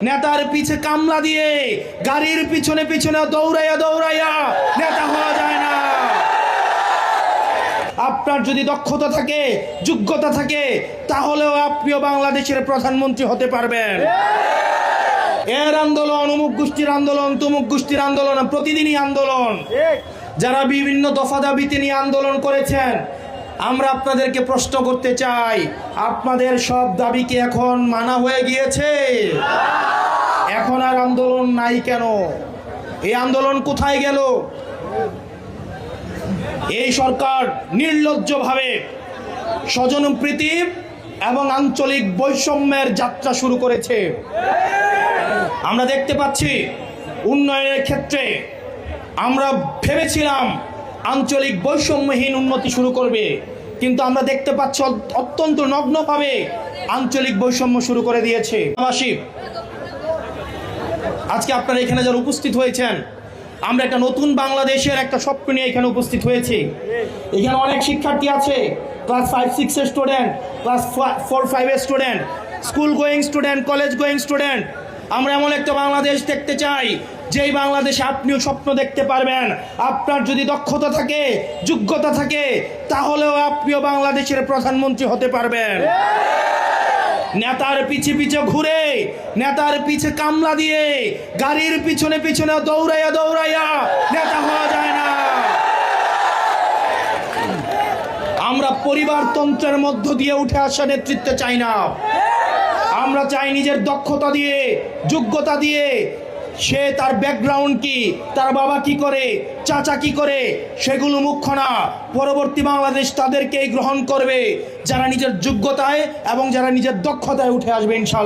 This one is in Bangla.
নেতার পিছে কামলা দিয়ে গাড়ির পিছনে পিছনে দৌড়াইয়া দৌড়াইয়া নেতা হওয়া যায় না। আপনার যদি দক্ষতা থাকে, যোগ্যতা থাকে, তাহলেও আপনিও বাংলাদেশের প্রধানমন্ত্রী হতে পারবেন। এর আন্দোলন, অমুক গোষ্ঠীর আন্দোলন, তমুক গোষ্ঠীর আন্দোলন, প্রতিদিনই আন্দোলন। যারা বিভিন্ন দফা দাবিতে নিয়ে আন্দোলন করেছেন, আমরা আপনাদেরকে প্রশ্ন করতে চাই, আপনাদের সব দাবি কি এখন মানা হয়ে গিয়েছে? এখন আর আন্দোলন নাই কেন? এই আন্দোলন কোথায় গেল? এই সরকার নির্লজ্জভাবে স্বজনপ্রীতি এবং আঞ্চলিক বৈষম্যের যাত্রা শুরু করেছে। আমরা দেখতে পাচ্ছি উন্নয়নের ক্ষেত্রে আমরা ভেবেছিলাম আঞ্চলিক বৈষম্যহীন উন্নতি শুরু করবে, কিন্তু আমরা দেখতে পাচ্ছি অত্যন্ত নগ্নভাবে আঞ্চলিক বৈষম্য শুরু করে দিয়েছে। আজকে আপনারা এখানে যারা উপস্থিত হয়েছেন, আমরা একটা নতুন বাংলাদেশের একটা স্বপ্ন নিয়ে এখানে উপস্থিত হয়েছি। এখানে অনেক শিক্ষার্থী আছে, class 5-6 student, class 4-5 student, school going student, college going student. আমরা এমন একটা বাংলাদেশ দেখতে চাই যেই বাংলাদেশে আপনিও স্বপ্ন দেখতে পারবেন। আপনার যদি দক্ষতা থাকে, যোগ্যতা থাকে, তাহলেও আপনিও বাংলাদেশের প্রধানমন্ত্রী হতে পারবেন। নেতার পিছে পিছে ঘুরে, নেতার পিছে কামলা দিয়ে গাড়ির পিছনে পিছনে দৌড়াইয়া দৌড়াইয়া নেতা হওয়া যায় না। আমরা পরিবারতন্ত্রের মধ্য দিয়ে উঠে আসা নেতৃত্ব চাই না। আমরা চাই নিজের দক্ষতা দিয়ে, যোগ্যতা দিয়ে, সে তার ব্যাকগ্রাউন্ড কি, তার বাবা কি করে, চাচা কি করে, সেগুলো মুখ্য না। পরবর্তী বাংলাদেশ তাদেরকেই গ্রহণ করবে যারা নিজের যোগ্যতায় এবং যারা নিজের দক্ষতায় উঠে আসবে ইনশাআল্লাহ।